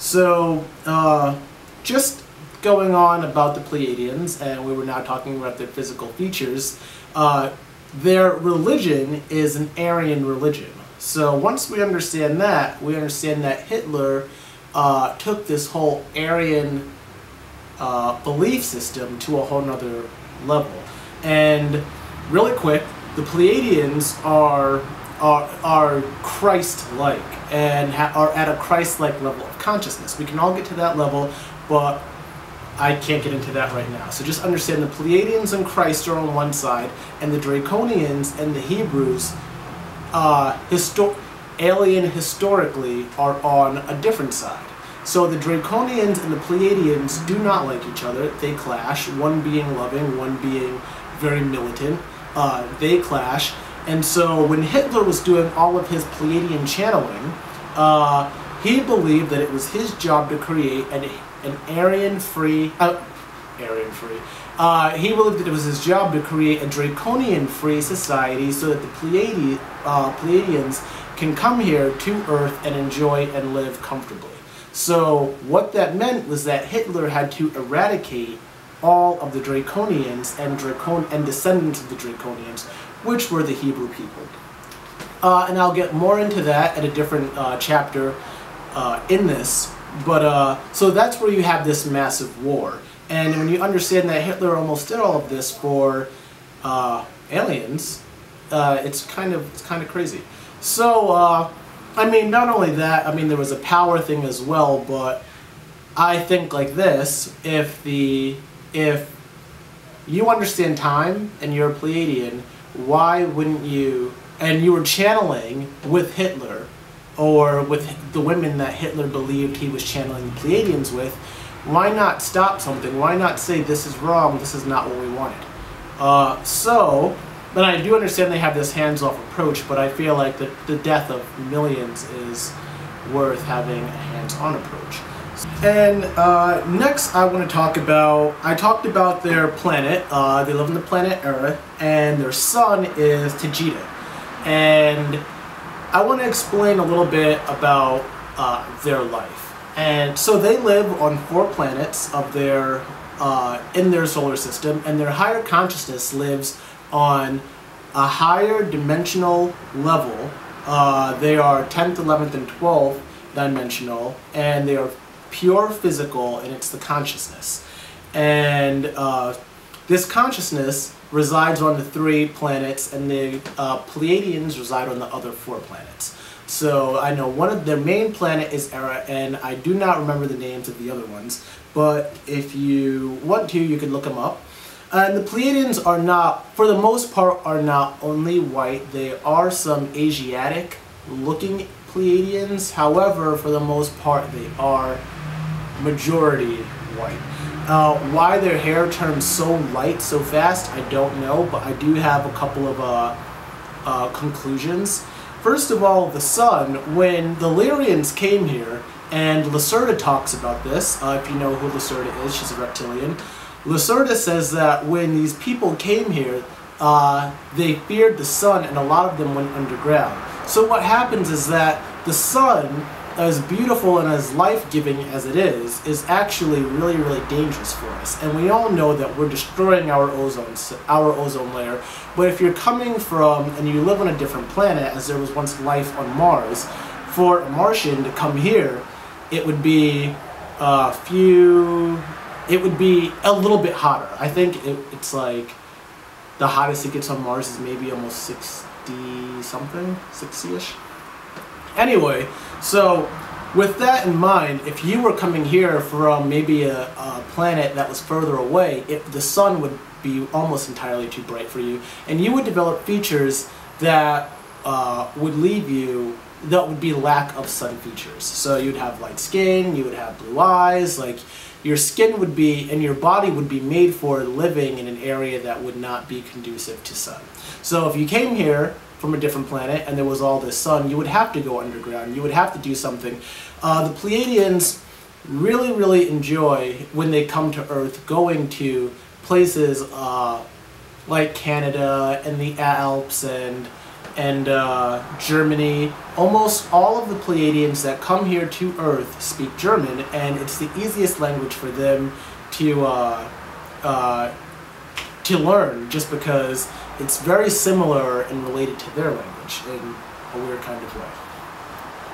So, just going on about the Pleadians, and we were now talking about their physical features, their religion is an Aryan religion. So once we understand that Hitler took this whole Aryan belief system to a whole nother level. And really quick, the Pleadians are Christ-like and are at a Christ-like level of consciousness. We can all get to that level, but I can't get into that right now. So just understand the Pleadians and Christ are on one side, and the Draconians and the Hebrews, alien historically, are on a different side. So the Draconians and the Pleadians do not like each other. They clash, one being loving, one being very militant. They clash. And so when Hitler was doing all of his Pleadian channeling, he believed that it was his job to create an Aryan-free, he believed that it was his job to create a Draconian-free society so that the Pleadians can come here to Earth and enjoy and live comfortably. So what that meant was that Hitler had to eradicate all of the Draconians and descendants of the Draconians, which were the Hebrew people. And I'll get more into that at a different chapter in this. But so that's where you have this massive war. And when you understand that Hitler almost did all of this for aliens, it's kind of crazy. So I mean, not only that, I mean, there was a power thing as well, but I think like this: if you understand time and you're a Pleiadian, why wouldn't you? And you were channeling with Hitler, or with the women that Hitler believed he was channeling the Pleiadians with, why not stop something? Why not say, this is wrong, this is not what we wanted? But I do understand they have this hands-off approach, but I feel like the death of millions is worth having a hands-on approach. And next I want to talk about, I talked about their planet. They live on the planet Era, and their sun is Tajida. And I want to explain a little bit about their life. And so they live on 4 planets of their in their solar system, and their higher consciousness lives on a higher dimensional level. They are 10th, 11th, and 12th dimensional, and they are pure physical, and it's the consciousness. And this consciousness resides on the 3 planets, and the Pleiadians reside on the other 4 planets. So I know one of their main planet is Era, and I do not remember the names of the other ones, but if you want to, you can look them up. And the Pleiadians are not, for the most part, are not only white. There are some Asiatic looking Pleiadians. However, for the most part, they are majority white. Why their hair turns so light so fast, I don't know, but I do have a couple of conclusions. First of all, the sun, when the Lyrians came here, and Lacerda talks about this, if you know who Lacerda is, she's a reptilian. Lacerda says that when these people came here, they feared the sun, and a lot of them went underground. So what happens is that the sun, as beautiful and as life-giving as it is actually really, really dangerous for us. And we all know that we're destroying our ozone layer. But if you're coming from, and you live on a different planet, as there was once life on Mars, for a Martian to come here, it would be it would be a little bit hotter. I think it's like, the hottest it gets on Mars is maybe almost 60-something, 60-ish. Anyway, so with that in mind, if you were coming here from maybe a planet that was further away, the sun would be almost entirely too bright for you, and you would develop features that would leave you, that would be lack of sun features. So you'd have light skin, you would have blue eyes, like your skin would be, and your body would be made for living in an area that would not be conducive to sun. So if you came here from a different planet and there was all this sun, you would have to go underground, you would have to do something. The Pleiadians really, really enjoy, when they come to Earth, going to places like Canada and the Alps and and Germany. Almost all of the Pleiadians that come here to Earth speak German, and it's the easiest language for them to learn, just because it's very similar and related to their language in a weird kind of way.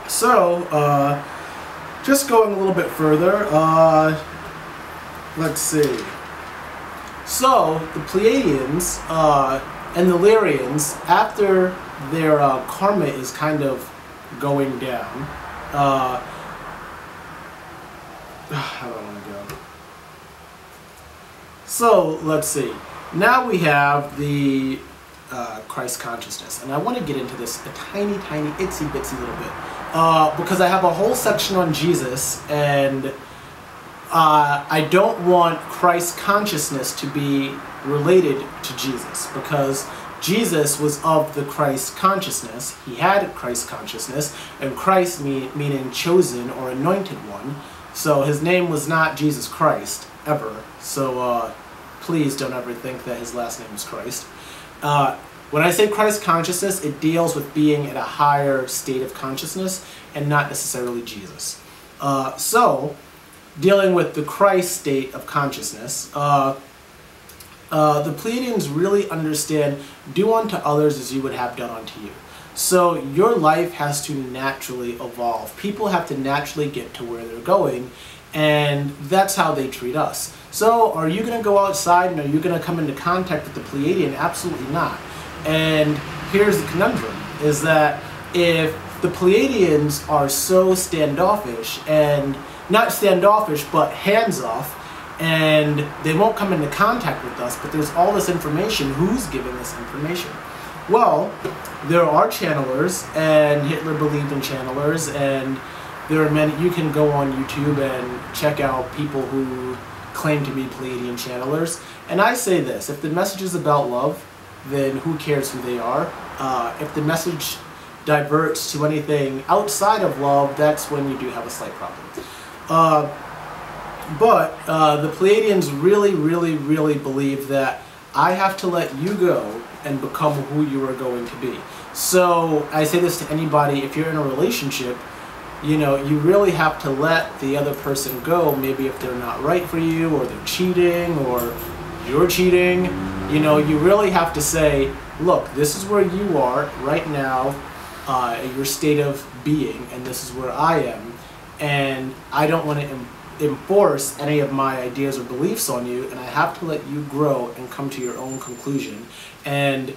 So, just going a little bit further, let's see. So, the Pleadians and the Lyrians, after their karma is kind of going down, how do I want to go? So, let's see. Now we have the Christ consciousness, and I want to get into this a tiny, itsy bitsy little bit, because I have a whole section on Jesus, and I don't want Christ consciousness to be related to Jesus, because Jesus was of the Christ consciousness. He had Christ consciousness, and Christ meaning chosen or anointed one. So his name was not Jesus Christ, ever. So please don't ever think that his last name is Christ. When I say Christ consciousness, it deals with being at a higher state of consciousness and not necessarily Jesus. So, dealing with the Christ state of consciousness, the Pleadians really understand, do unto others as you would have done unto you. So your life has to naturally evolve. People have to naturally get to where they're going, and that's how they treat us. So are you going to go outside and are you going to come into contact with the Pleiadian? Absolutely not. And here's the conundrum, is that if the Pleiadians are so standoffish, and not standoffish, but hands-off, and they won't come into contact with us, but there's all this information, who's giving this information? Well, there are channelers, and Hitler believed in channelers, and there are many. You can go on YouTube and check out people who claim to be Pleadian channelers. And I say this, if the message is about love, then who cares who they are? If the message diverts to anything outside of love, that's when you do have a slight problem. But the Pleadians really believe that I have to let you go and become who you are going to be. So I say this to anybody, if you're in a relationship, you know, you really have to let the other person go, maybe if they're not right for you, or they're cheating, or you're cheating. You know, you really have to say, look, this is where you are right now, your state of being, and this is where I am, and I don't want to enforce any of my ideas or beliefs on you, and I have to let you grow and come to your own conclusion. And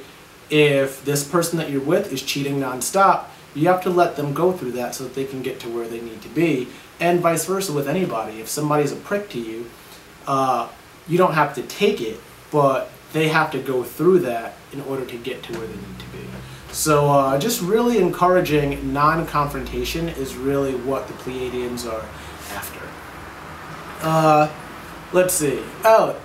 if this person that you're with is cheating nonstop, you have to let them go through that so that they can get to where they need to be, and vice versa with anybody. If somebody's a prick to you, you don't have to take it, but they have to go through that in order to get to where they need to be. So just really encouraging non-confrontation is really what the Pleiadians are after. Let's see. Oh,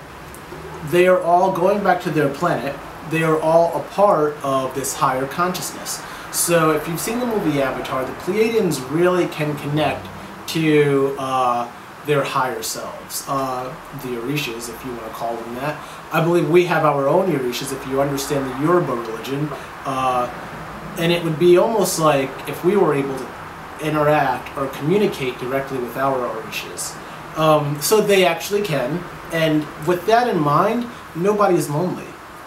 they are all, going back to their planet, they are all a part of this higher consciousness. So if you've seen the movie Avatar, the Pleiadians really can connect to their higher selves, the Orishas, if you want to call them that. I believe we have our own Orishas, if you understand the Yoruba religion, and it would be almost like if we were able to interact or communicate directly with our Orishas. So they actually can, and with that in mind, nobody's lonely.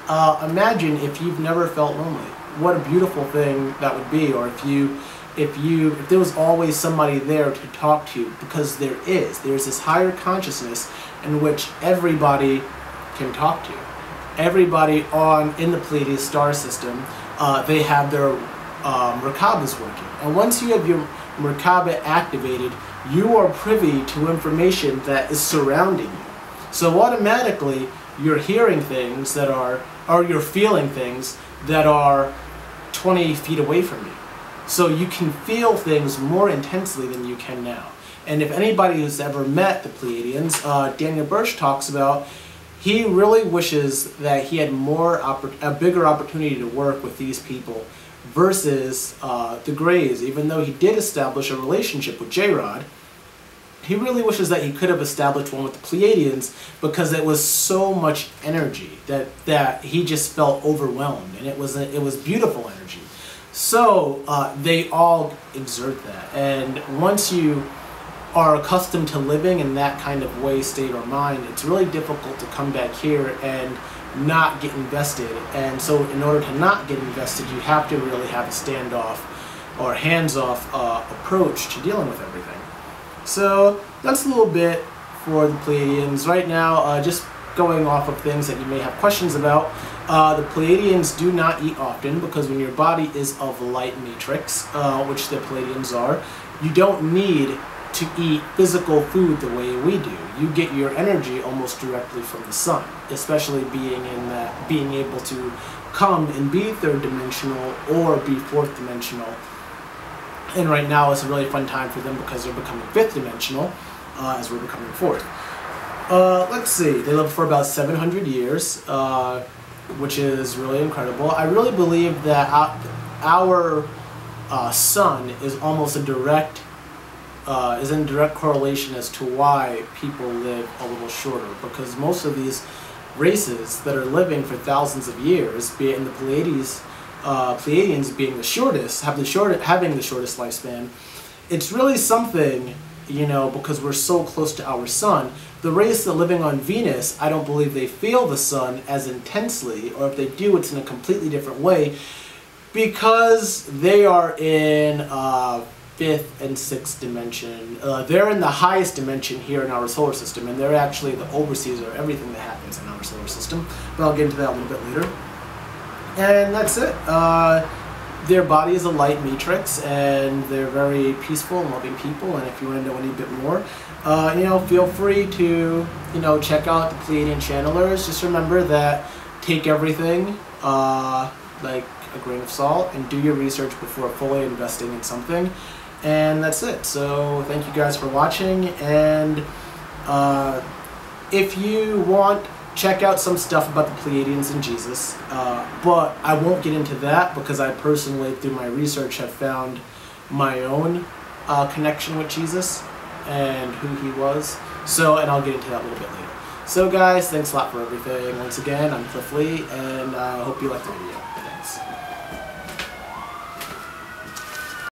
Imagine if you've never felt lonely. What a beautiful thing that would be. Or if there was always somebody there to talk to, because there's this higher consciousness in which everybody can talk to. Everybody in the Pleiades star system, they have their Merkabas working. And once you have your Merkaba activated, you are privy to information that is surrounding you. So automatically, you're hearing things that or you're feeling things that are 20 feet away from you. So you can feel things more intensely than you can now. And if anybody who's ever met the Pleadians, Daniel Birch talks about, he really wishes that he had a bigger opportunity to work with these people versus the Greys. Even though he did establish a relationship with J-Rod, he really wishes that he could have established one with the Pleiadians, because it was so much energy that he just felt overwhelmed, and it was beautiful energy. So they all exert that, and once you are accustomed to living in that kind of way, state, or mind, it's really difficult to come back here and not get invested. And so in order to not get invested, you have to really have a standoff or hands-off approach to dealing with everything. So that's a little bit for the Pleiadians. Right now, just going off of things that you may have questions about, the Pleiadians do not eat often, because when your body is of light matrix, which the Pleadians are, you don't need to eat physical food the way we do. You get your energy almost directly from the sun, especially being able to come and be third dimensional or be fourth dimensional. And right now it's a really fun time for them because they're becoming fifth dimensional as we're becoming fourth. Let's see, they live for about 700 years, which is really incredible. I really believe that our sun is almost in direct correlation as to why people live a little shorter, because most of these races that are living for thousands of years, be it in the Pleiadians being the shortest, having the shortest lifespan, it's really something, you know, because we're so close to our sun. The race that living on Venus, I don't believe they feel the sun as intensely, or if they do, it's in a completely different way, because they are in fifth and sixth dimension. They're in the highest dimension here in our solar system, and they're actually the overseers of everything that happens in our solar system. But I'll get into that a little bit later. And that's it. Their body is a light matrix, and they're very peaceful and loving people. And if you want to know any bit more, you know, feel free to, you know, check out the Pleadian channelers. Just remember that take everything like a grain of salt, and do your research before fully investing in something. And that's it. So thank you guys for watching, and if you want, check out some stuff about the Pleadians and Jesus, but I won't get into that because I personally, through my research, have found my own connection with Jesus and who he was. So, and I'll get into that a little bit later. So guys, thanks a lot for everything. Once again, I'm Cliff Lee, and I hope you liked the video. Thanks.